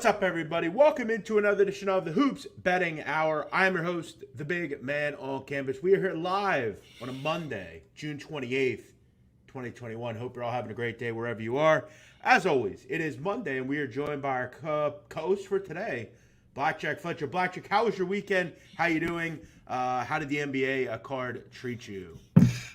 What's up, everybody? Welcome into another edition of the Hoops Betting Hour. I am your host, the big man on canvas. We are here live on a Monday, June 28th, 2021. Hope you're all having a great day wherever you are. As always, it is Monday, and we are joined by our co-host for today, Blackjack Fletcher. Blackjack, how was your weekend? How you doing? How did the NBA card treat you?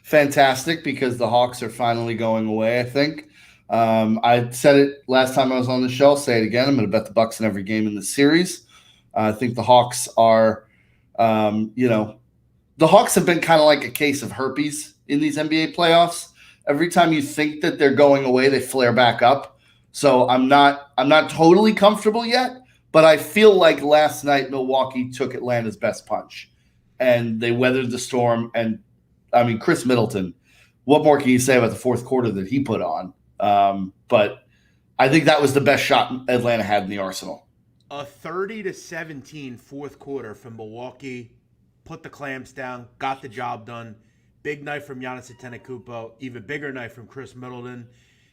Fantastic, because the Hawks are finally going away, I think. I said it last time I was on the show. I'll say it again. I'm going to bet the Bucks in every game in the series. I think the Hawks are, the Hawks have been kind of like a case of herpes in these NBA playoffs. Every time you think that they're going away, they flare back up. So I'm not totally comfortable yet, but I feel like last night Milwaukee took Atlanta's best punch, and they weathered the storm. And I mean, Chris Middleton, what more can you say about the fourth quarter that he put on? But I think that was the best shot Atlanta had in the arsenal. A 30-17 fourth quarter from Milwaukee, put the clamps down, got the job done. Big night from Giannis Antetokounmpo, even bigger night from Chris Middleton.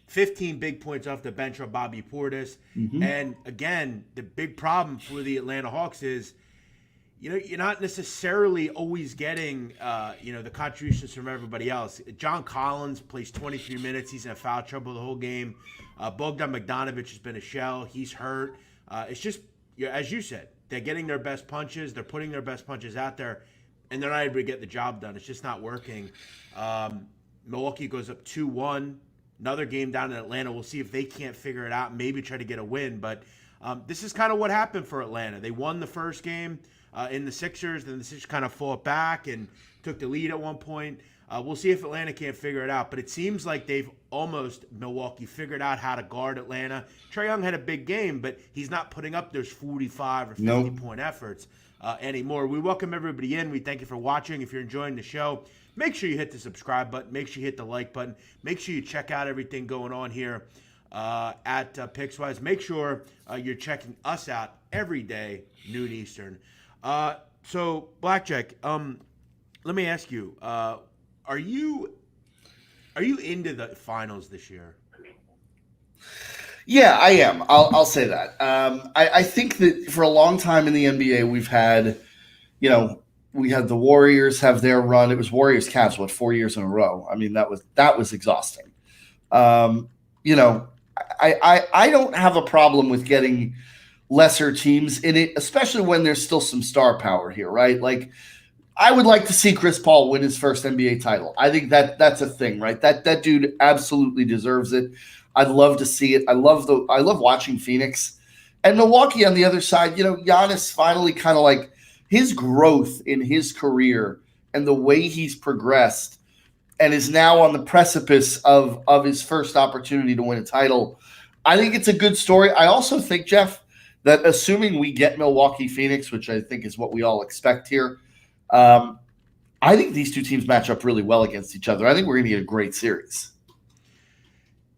15 big points off the bench from Bobby Portis. Mm-hmm. And again, the big problem for the Atlanta Hawks is, you're not necessarily always getting, the contributions from everybody else. John Collins plays 23 minutes. He's in foul trouble the whole game. Bogdan Bogdanovic has been a shell. He's hurt. It's just, as you said, they're getting their best punches. They're putting their best punches out there, and they're not able to get the job done. It's just not working. Milwaukee goes up 2-1. Another game down in Atlanta. We'll see if they can't figure it out, maybe try to get a win. But this is kind of what happened for Atlanta. They won the first game in the Sixers, then the Sixers kind of fought back and took the lead at one point. We'll see if Atlanta can't figure it out, but it seems like they've almost, Milwaukee, figured out how to guard Atlanta. Trae Young had a big game, but he's not putting up those 45 or 50-point efforts anymore. We welcome everybody in. We thank you for watching. If you're enjoying the show, make sure you hit the subscribe button. Make sure you hit the like button. Make sure you check out everything going on here at PicksWise. Make sure you're checking us out every day, noon Eastern. So Blackjack, let me ask you, are you into the finals this year? Yeah, I am. I'll say that. I think that for a long time in the NBA, we've had, we had the Warriors have their run. It was Warriors Cavs, 4 years in a row. I mean, that was exhausting. I don't have a problem with getting lesser teams in it, especially when there's still some star power here, right? Like, I would like to see Chris Paul win his first NBA title. I think that's a thing, right? That dude absolutely deserves it. I'd love to see it. I love watching Phoenix and Milwaukee on the other side. Giannis finally kind of like his growth in his career and the way he's progressed and is now on the precipice of his first opportunity to win a title. I think it's a good story. I also think, Jeff, that assuming we get Milwaukee-Phoenix, which I think is what we all expect here, I think these two teams match up really well against each other. I think we're going to get a great series.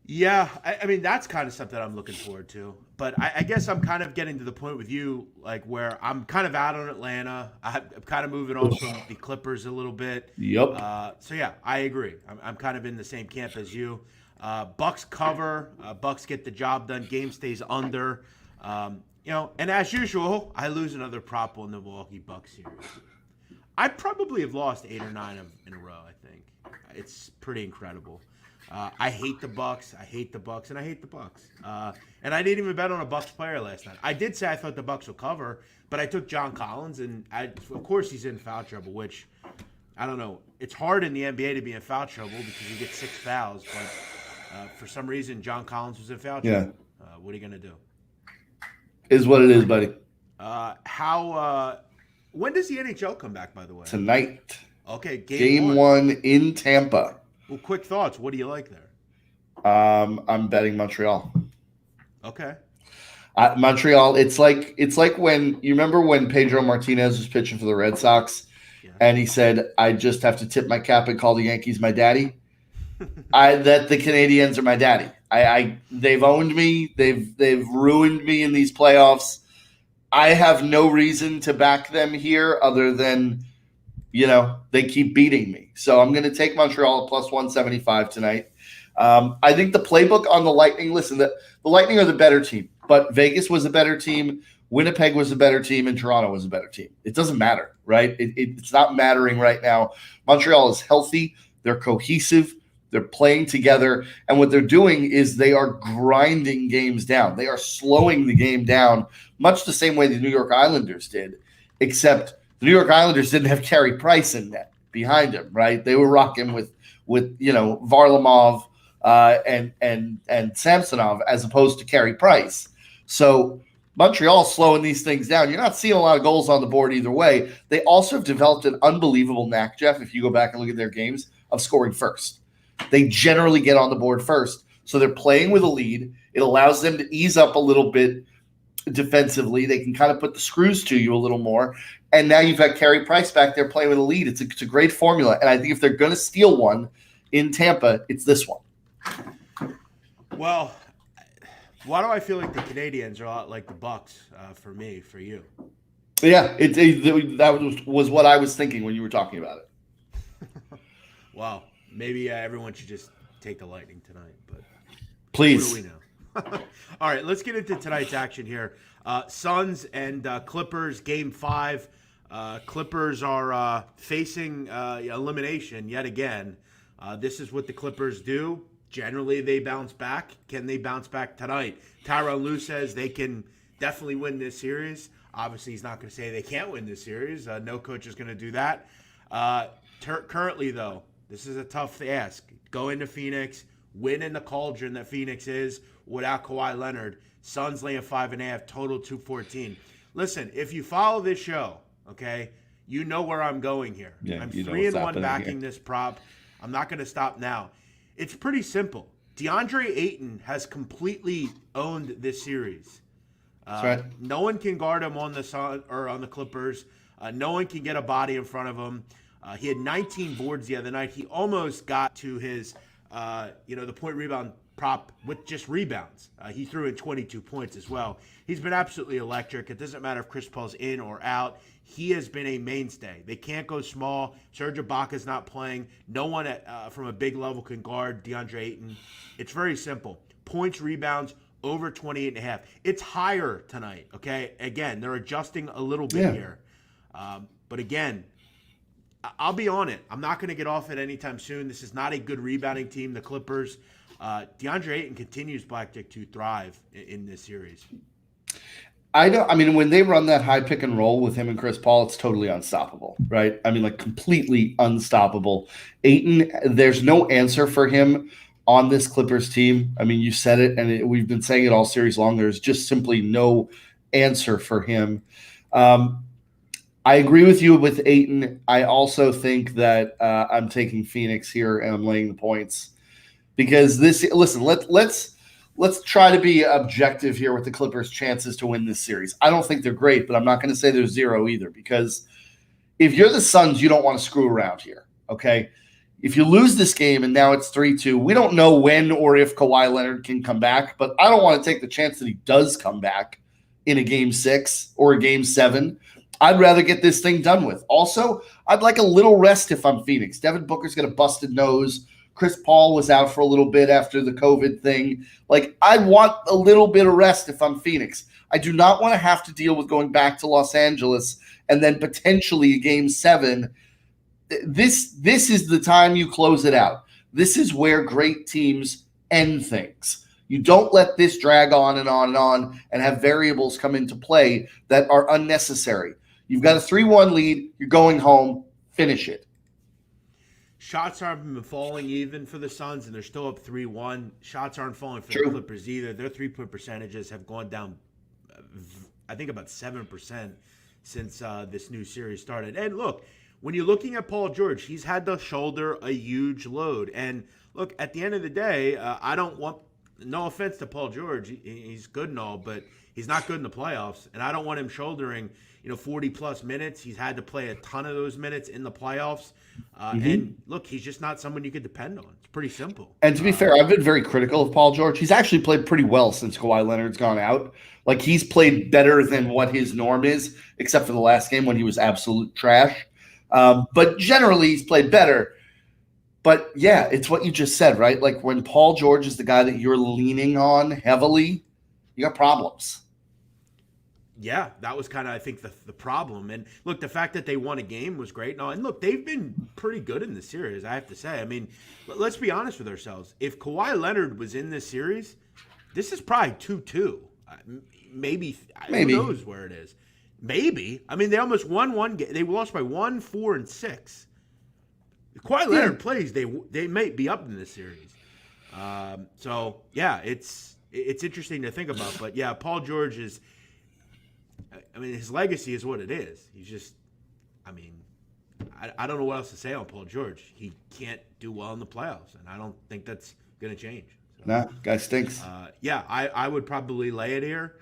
Yeah, I mean, that's kind of something I'm looking forward to. But I guess I'm kind of getting to the point with you, like, where I'm kind of out on Atlanta. I'm kind of moving on from the Clippers a little bit. Yep. So, yeah, I agree. I'm kind of in the same camp as you. Bucks cover. Bucks get the job done. Game stays under. And as usual, I lose another prop on the Milwaukee Bucks series. I probably have lost 8 or 9 in a row, I think. It's pretty incredible. I hate the Bucks. And I hate the Bucks. And I didn't even bet on a Bucks player last night. I did say I thought the Bucks would cover, but I took John Collins, and of course he's in foul trouble, which, I don't know. It's hard in the NBA to be in foul trouble because you get 6 fouls, but for some reason John Collins was in foul trouble. Yeah. What are you going to do? Is what it is, buddy. When does the NHL come back, by the way? Tonight. Okay, game one in Tampa. Well, quick thoughts. What do you like there? I'm betting Montreal. Okay. Montreal. It's like when you remember when Pedro Martinez was pitching for the Red Sox, and he said, "I just have to tip my cap and call the Yankees my daddy." That the Canadiens are my daddy. They've owned me. They've ruined me in these playoffs. I have no reason to back them here other than, they keep beating me. So I'm going to take Montreal at plus 175 tonight. I think the playbook on the Lightning, listen, the Lightning are the better team. but Vegas was a better team, Winnipeg was a better team, and Toronto was a better team. It doesn't matter, right? It's not mattering right now. Montreal is healthy. They're cohesive. They're playing together. And what they're doing is they are grinding games down. They are slowing the game down, much the same way the New York Islanders did, except the New York Islanders didn't have Carey Price in net behind him, right? They were rocking with Varlamov and Samsonov as opposed to Carey Price. So Montreal slowing these things down. You're not seeing a lot of goals on the board either way. They also have developed an unbelievable knack, Jeff, if you go back and look at their games, of scoring first. They generally get on the board first. So they're playing with a lead. It allows them to ease up a little bit defensively. They can kind of put the screws to you a little more. And now you've got Carey Price back there playing with a lead. It's a great formula. And I think if they're going to steal one in Tampa, it's this one. Well, why do I feel like the Canadians are a lot like the Bucks for you? Yeah, that was what I was thinking when you were talking about it. Well, maybe everyone should just take the Lightning tonight. But please. What do we know? All right, let's get into tonight's action here. Suns and Clippers, Game 5. Clippers are facing elimination yet again. This is what the Clippers do. Generally, they bounce back. Can they bounce back tonight? Tyronn Lue says they can definitely win this series. Obviously, he's not going to say they can't win this series. No coach is going to do that. Currently, though, this is a tough ask. Go into Phoenix, win in the cauldron that Phoenix is without Kawhi Leonard. Suns laying 5.5, total 214. Listen, if you follow this show, okay, you know where I'm going here. Yeah, I'm 3-1 backing this prop. I'm not going to stop now. It's pretty simple. DeAndre Ayton has completely owned this series. That's right. No one can guard him on the Sun or on the Clippers. No one can get a body in front of him. He had 19 boards the other night. He almost got to his, the point rebound prop with just rebounds. He threw in 22 points as well. He's been absolutely electric. It doesn't matter if Chris Paul's in or out. He has been a mainstay. They can't go small. Serge Ibaka's not playing. No one from a big level can guard DeAndre Ayton. It's very simple. Points, rebounds, over 28.5. It's higher tonight, okay? Again, they're adjusting a little bit here. But again, I'll be on it. I'm not going to get off it anytime soon. This is not a good rebounding team, the Clippers. DeAndre Ayton continues Blackjack to thrive in this series. When they run that high pick and roll with him and Chris Paul, it's totally unstoppable, right? Completely unstoppable. Ayton, there's no answer for him on this Clippers team. You said it, and we've been saying it all series long. There's just simply no answer for him. I agree with you with Ayton. I also think that I'm taking Phoenix here, and I'm laying the points because let's try to be objective here with the Clippers' chances to win this series. I don't think they're great, but I'm not going to say they're zero either, because if you're the Suns, you don't want to screw around here, okay? If you lose this game and now it's 3-2, we don't know when or if Kawhi Leonard can come back, but I don't want to take the chance that he does come back in a Game 6 or a Game 7. I'd rather get this thing done with. Also, I'd like a little rest if I'm Phoenix. Devin Booker's got a busted nose. Chris Paul was out for a little bit after the COVID thing. I want a little bit of rest if I'm Phoenix. I do not want to have to deal with going back to Los Angeles and then potentially a Game 7. This is the time you close it out. This is where great teams end things. You don't let this drag on and on and on and have variables come into play that are unnecessary. You've got a 3-1 lead. You're going home. Finish it. Shots aren't been falling even for the Suns, and they're still up 3-1. Shots aren't falling for True. the Clippers either. Their three-point percentages have gone down, I think, about 7% since this new series started. And look, when you're looking at Paul George, he's had to shoulder a huge load. And look, at the end of the day, I don't want – no offense to Paul George. He's good and all, but he's not good in the playoffs. And I don't want him shouldering, 40-plus minutes. He's had to play a ton of those minutes in the playoffs. And look, he's just not someone you could depend on. It's pretty simple. And to be fair, I've been very critical of Paul George. He's actually played pretty well since Kawhi Leonard's gone out. He's played better than what his norm is, except for the last game when he was absolute trash. But generally, he's played better. But, yeah, it's what you just said, right? When Paul George is the guy that you're leaning on heavily, You got problems. Yeah, that was kind of, I think, the problem. And look, the fact that they won a game was great. No, and look, they've been pretty good in this series, I have to say. I mean, let's be honest with ourselves. If Kawhi Leonard was in this series, this is probably 2-2. Maybe. Who knows where it is. Maybe. I mean, they almost won one game. They lost by 1, 4, and 6. If Kawhi Leonard plays, they may be up in this series. So, yeah, it's interesting to think about. But, yeah, Paul George is – I mean, his legacy is what it is. He's just – I mean, I don't know what else to say on Paul George. He can't do well in the playoffs, and I don't think that's going to change. So, nah, guy stinks. Yeah, I would probably lay it here.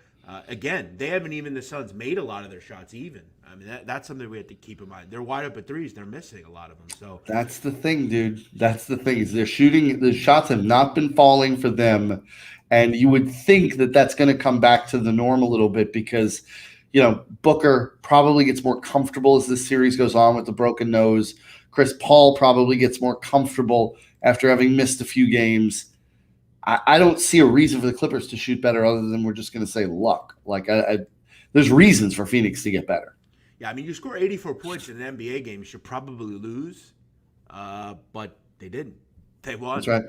Again, they haven't even – the Suns made a lot of their shots even. I mean, that's something we have to keep in mind. They're wide open threes. They're missing a lot of them. So that's the thing, dude. That's the thing is they're shooting – the shots have not been falling for them, and you would think that that's going to come back to the norm a little bit because – Booker probably gets more comfortable as this series goes on with the broken nose. Chris Paul probably gets more comfortable after having missed a few games. I don't see a reason for the Clippers to shoot better other than we're just going to say luck. Like, there's reasons for Phoenix to get better. Yeah, I mean, you score 84 points in an NBA game, you should probably lose, but they didn't. They won. That's right.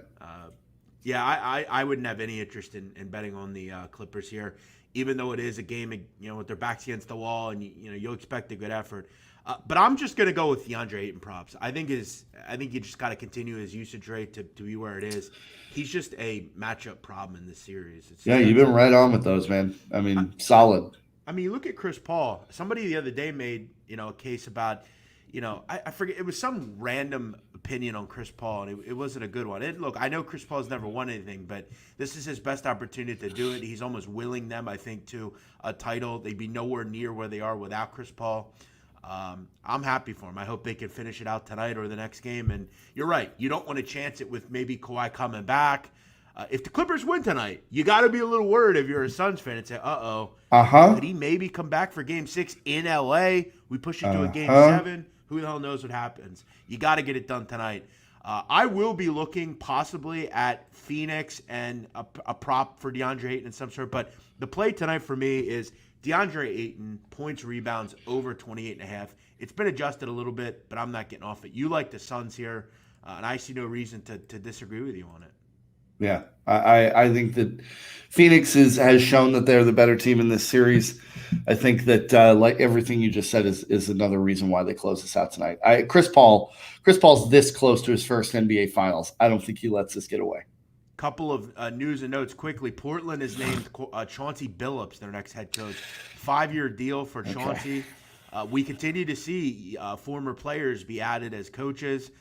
Yeah, I wouldn't have any interest in betting on the Clippers here. Even though it is a game, with their backs against the wall, and you'll expect a good effort. But I'm just gonna go with DeAndre Ayton props. I think you just got to continue his usage rate to be where it is. He's just a matchup problem in this series. You've been right on with those, man. I mean, solid. I mean, you look at Chris Paul. Somebody the other day made a case about. I forget. It was some random opinion on Chris Paul, and it wasn't a good one. Look, I know Chris Paul's never won anything, but this is his best opportunity to do it. He's almost willing them, I think, to a title. They'd be nowhere near where they are without Chris Paul. I'm happy for him. I hope they can finish it out tonight or the next game. And you're right. You don't want to chance it with maybe Kawhi coming back. If the Clippers win tonight, you got to be a little worried if you're a Suns fan and say, could he maybe come back for Game 6 in L.A.? We push it to a Game 7. Who the hell knows what happens? You got to get it done tonight. I will be looking possibly at Phoenix and a prop for DeAndre Ayton in some sort. But the play tonight for me is DeAndre Ayton, points, rebounds, over 28.5. It's been adjusted a little bit, but I'm not getting off it. You like the Suns here, and I see no reason to disagree with you on it. Yeah, I think that Phoenix has shown that they're the better team in this series. I think that like everything you just said is another reason why they close this out tonight. Chris Paul's this close to his first NBA Finals. I don't think he lets this get away. Couple of news and notes quickly. Portland has named Chauncey Billups their next head coach. 5-year deal for Chauncey. We continue to see former players be added as coaches.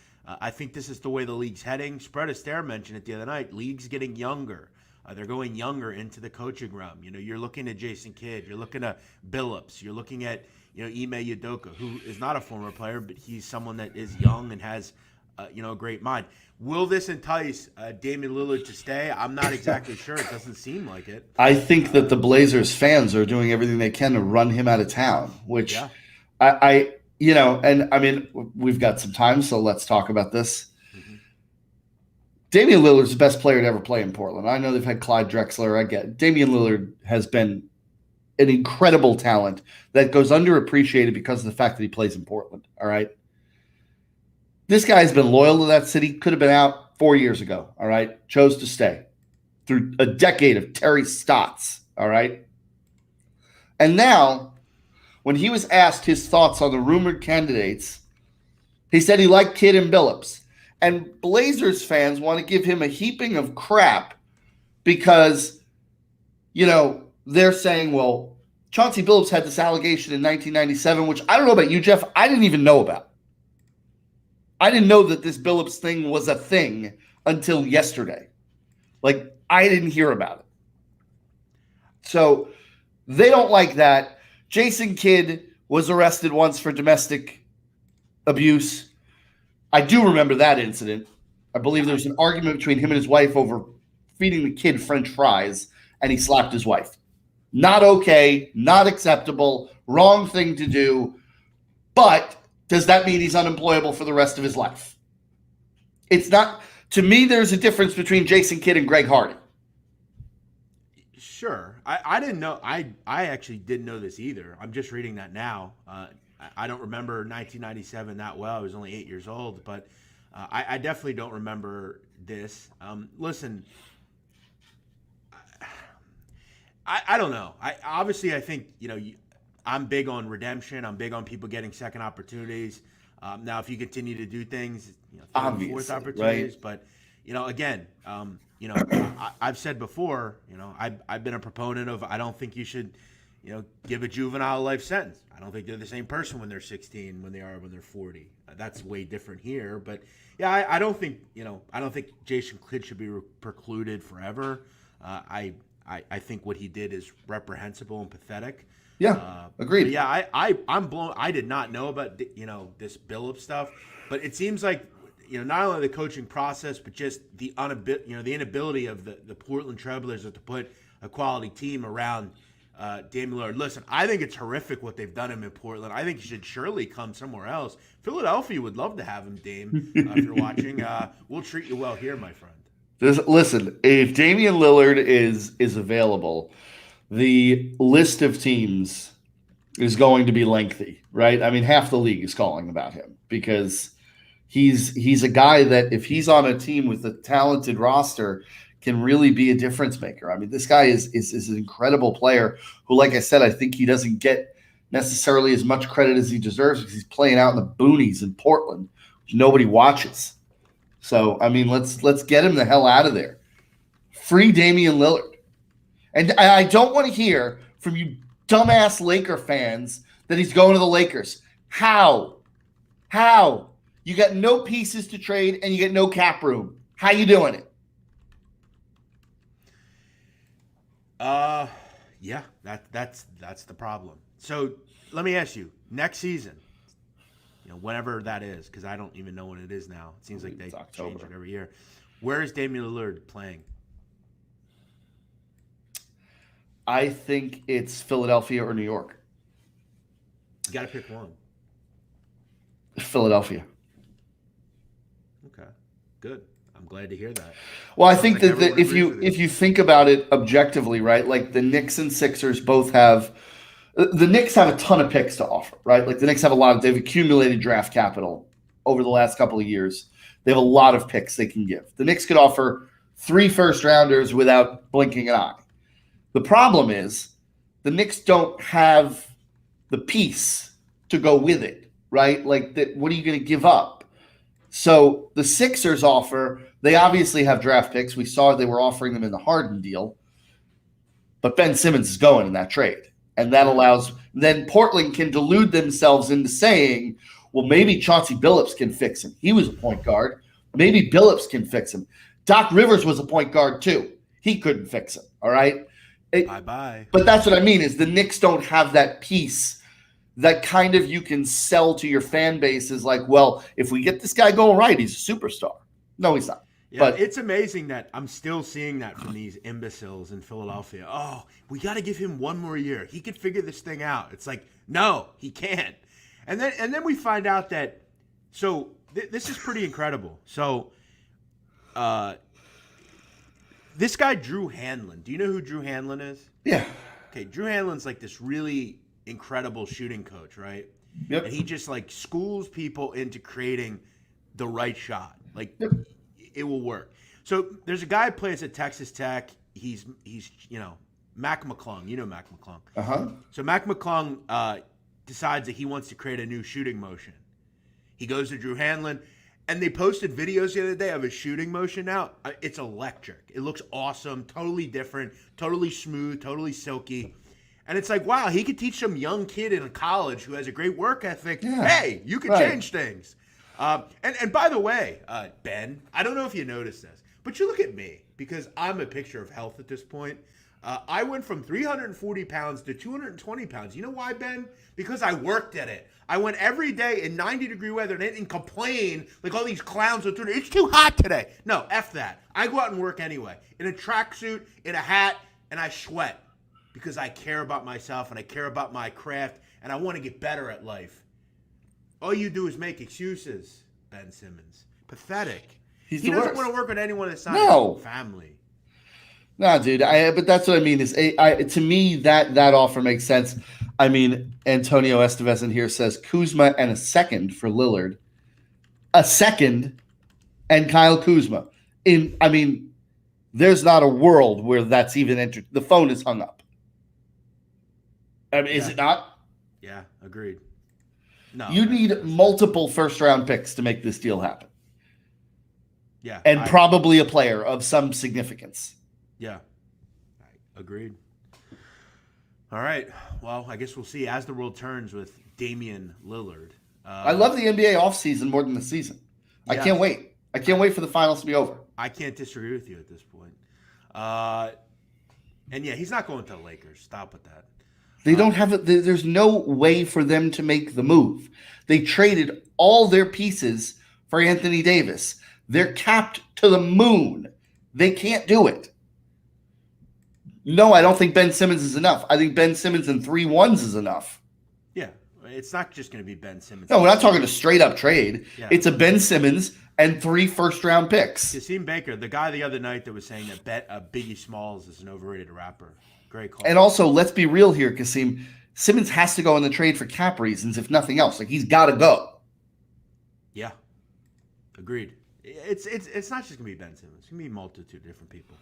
I think this is the way the league's heading. Spread Astaire mentioned it the other night. League's getting younger. They're going younger into the coaching realm. You're looking at Jason Kidd. You're looking at Billups. You're looking at Ime Udoka, who is not a former player, but he's someone that is young and has a great mind. Will this entice Damian Lillard to stay? I'm not exactly sure. It doesn't seem like it. I think that the Blazers fans are doing everything they can to run him out of town, which and I mean, we've got some time, so let's talk about this. Mm-hmm. Damian Lillard's the best player to ever play in Portland. I know they've had Clyde Drexler. I get it. Damian Lillard has been an incredible talent that goes underappreciated because of the fact that he plays in Portland. All right. This guy's been loyal to that city. Could have been out 4 years ago. All right. Chose to stay through a decade of Terry Stotts. All right. And now, when he was asked his thoughts on the rumored candidates, he said he liked Kidd and Billups. And Blazers fans want to give him a heaping of crap because, they're saying, well, Chauncey Billups had this allegation in 1997, which I don't know about you, Jeff. I didn't even know about. I didn't know that this Billups thing was a thing until yesterday. Like, I didn't hear about it. So they don't like that. Jason Kidd was arrested once for domestic abuse. I do remember that incident. I believe there was an argument between him and his wife over feeding the kid French fries, and he slapped his wife. Not okay, not acceptable, wrong thing to do. But does that mean he's unemployable for the rest of his life? It's not. To me, there's a difference between Jason Kidd and Greg Hardy. Sure. I didn't know. I actually didn't know this either. I'm just reading that now. I don't remember 1997 that well. I was only 8 years old, but I definitely don't remember this. Listen, I don't know. I think I'm big on redemption. I'm big on people getting second opportunities. Now, if you continue to do things, third and fourth Obviously, opportunities, right? but again, I've said before, I've been a proponent of I don't think you should, give a juvenile a life sentence. I don't think they're the same person when they're 16 when they're 40. That's way different here, but yeah, I don't think Jason Kidd should be precluded forever. I think what he did is reprehensible and pathetic. Yeah, agreed. Yeah, I'm blown. I did not know about this Billups stuff, but it seems like not only the coaching process, but just the inability of the Portland Trailblazers to put a quality team around Damian Lillard. Listen, I think it's horrific what they've done him in Portland. I think he should surely come somewhere else. Philadelphia would love to have him, Dame. If you're watching, we'll treat you well here, my friend. Listen, if Damian Lillard is available, the list of teams is going to be lengthy, right? I mean, half the league is calling about him because he's a guy that if he's on a team with a talented roster can really be a difference maker. I mean, this guy is an incredible player who, like I said, I think he doesn't get necessarily as much credit as he deserves because he's playing out in the boonies in Portland, which nobody watches. So, I mean, let's get him the hell out of there. Free Damian Lillard. And I don't want to hear from you dumbass Laker fans that he's going to the Lakers. How? You got no pieces to trade and you get no cap room. How you doing it? Yeah, that's the problem. So let me ask you, next season, whenever that is, because I don't even know when it is now. It seems like they change it every year. Where is Damian Lillard playing? I think it's Philadelphia or New York. You got to pick one. Philadelphia. Okay, good. I'm glad to hear that. Well, I think that if you think about it objectively, right, like the Knicks and Sixers both have the Knicks have a ton of picks to offer, right? Like the Knicks have they've accumulated draft capital over the last couple of years. They have a lot of picks they can give. The Knicks could offer 3 first-rounders without blinking an eye. The problem is the Knicks don't have the piece to go with it, right? Like, what are you going to give up? So the Sixers offer, they obviously have draft picks. We saw they were offering them in the Harden deal. But Ben Simmons is going in that trade. And that allows – then Portland can delude themselves into saying, well, maybe Chauncey Billups can fix him. He was a point guard. Maybe Billups can fix him. Doc Rivers was a point guard too. He couldn't fix him, all right? Bye-bye. But that's what I mean is the Knicks don't have that piece that kind of you can sell to your fan base is like, well, if we get this guy going right, he's a superstar. No, he's not. Yeah, but it's amazing that I'm still seeing that from these imbeciles in Philadelphia. Oh, we got to give him one more year. He could figure this thing out. It's like, no, he can't. And then we find out that so this is pretty incredible. So this guy Drew Hanlon. Do you know who Drew Hanlon is? yeah. Okay, Drew Hanlon's like this really incredible shooting coach, right? Yep. And he just like schools people into creating the right shot. Like it will work. So there's a guy who plays at Texas Tech. He's Mac McClung. You know Mac McClung. Uh-huh. So Mac McClung decides that he wants to create a new shooting motion. He goes to Drew Hanlon, and they posted videos the other day of his shooting motion now. It's electric. It looks awesome, totally different, totally smooth, totally silky. And it's like, wow, he could teach some young kid in a college who has a great work ethic, hey, you can change things. And by the way, Ben, I don't know if you noticed this, but you look at me, because I'm a picture of health at this point. I went from 340 pounds to 220 pounds. You know why, Ben? Because I worked at it. I went every day in 90-degree weather and didn't complain like all these clowns are doing. It's too hot today. No, F that. I go out and work anyway. In a tracksuit, in a hat, and I sweat because I care about myself and I care about my craft and I want to get better at life. All you do is make excuses, Ben Simmons. Pathetic. He doesn't worst. want to work with anyone that's not No. his family. Nah, dude. But that's what I mean. To me that offer makes sense. I mean, Antonio Estevez in here says Kuzma and a second for Lillard, a second, and Kyle Kuzma. I mean, there's not a world where that's even entered. The phone is hung up. I mean, is it not? Yeah, agreed. No, you need multiple first-round picks to make this deal happen. Yeah, and probably a player of some significance. Yeah, agreed. All right. Well, I guess we'll see as the world turns with Damian Lillard. I love the NBA offseason more than the season. Yes. I can't wait. I can't wait for the finals to be over. I can't disagree with you at this point. And yeah, he's not going to the Lakers. Stop with that. They don't have it. There's no way for them to make the move. They traded all their pieces for Anthony Davis. They're capped to the moon. They can't do it. No, I don't think Ben Simmons is enough. I think Ben Simmons and 3 ones is enough. Yeah, it's not just going to be Ben Simmons. No, we're not talking a straight-up trade. Yeah. It's a Ben Simmons and 3 first-round picks. Kasim Baker, the guy the other night that was saying that Biggie Smalls is an overrated rapper. Great call. And also, let's be real here, Kasim. Simmons has to go in the trade for cap reasons, if nothing else. Like, he's got to go. Yeah, agreed. It's not just going to be Ben Simmons. It's going to be a multitude of different people.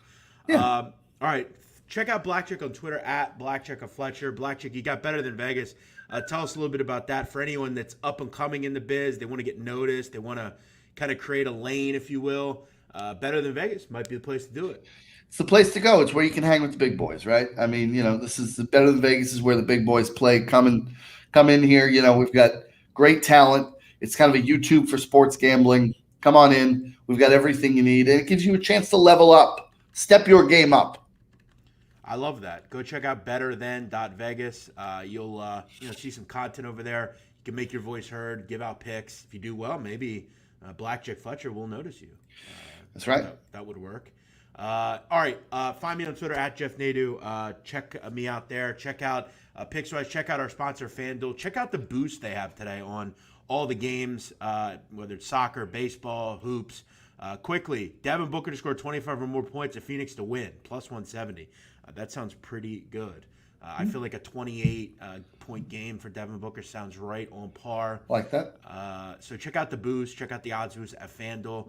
Yeah. All right. Check out Blackjack on Twitter at Blackjack Fletcher. Blackjack, you got better than Vegas. Tell us a little bit about that for anyone that's up and coming in the biz. They want to get noticed. They want to kind of create a lane, if you will. Better than Vegas might be the place to do it. It's the place to go. It's where you can hang with the big boys, right? I mean, this is the Better Than Vegas is where the big boys play. Come in here. We've got great talent. It's kind of a YouTube for sports gambling. Come on in. We've got everything you need. And it gives you a chance to level up. Step your game up. I love that. Go check out betterthan.vegas. You'll see some content over there. You can make your voice heard, give out picks. If you do well, maybe Blackjack Fletcher will notice you. That's right. That would work. All right. Find me on Twitter at Jeff Nadu. Check me out there. Check out Pickswise. Check out our sponsor, FanDuel. Check out the boost they have today on all the games, whether it's soccer, baseball, hoops. Quickly, Devin Booker to score 25 or more points at Phoenix to win, plus 170. That sounds pretty good. I feel like a 28-point game for Devin Booker sounds right on par. Like that. So check out the boost. Check out the odds boost at FanDuel.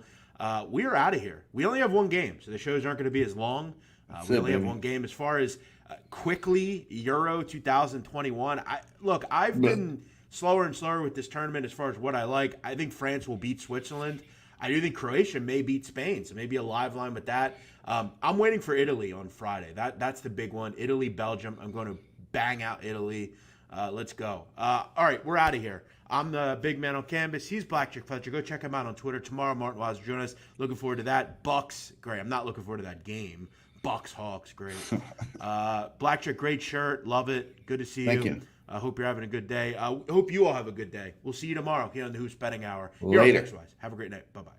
We are out of here. We only have one game, so the shows aren't going to be as long. We only have one game. As far as quickly, Euro 2021, I've been slower and slower with this tournament as far as what I like. I think France will beat Switzerland. I do think Croatia may beat Spain, so maybe a live line with that. I'm waiting for Italy on Friday. That's the big one. Italy, Belgium. I'm going to bang out Italy. Let's go. All right, we're out of here. I'm the big man on canvas. He's Blackjack Fletcher. Go check him out on Twitter. Tomorrow, Martin Waz join us. Looking forward to that. Bucks, great. I'm not looking forward to that game. Bucks, Hawks, great. Blackjack, great shirt. Love it. Good to see you. Thank you. I hope you're having a good day. I hope you all have a good day. We'll see you tomorrow here on the Who's Betting Hour. Later. Have a great night. Bye-bye.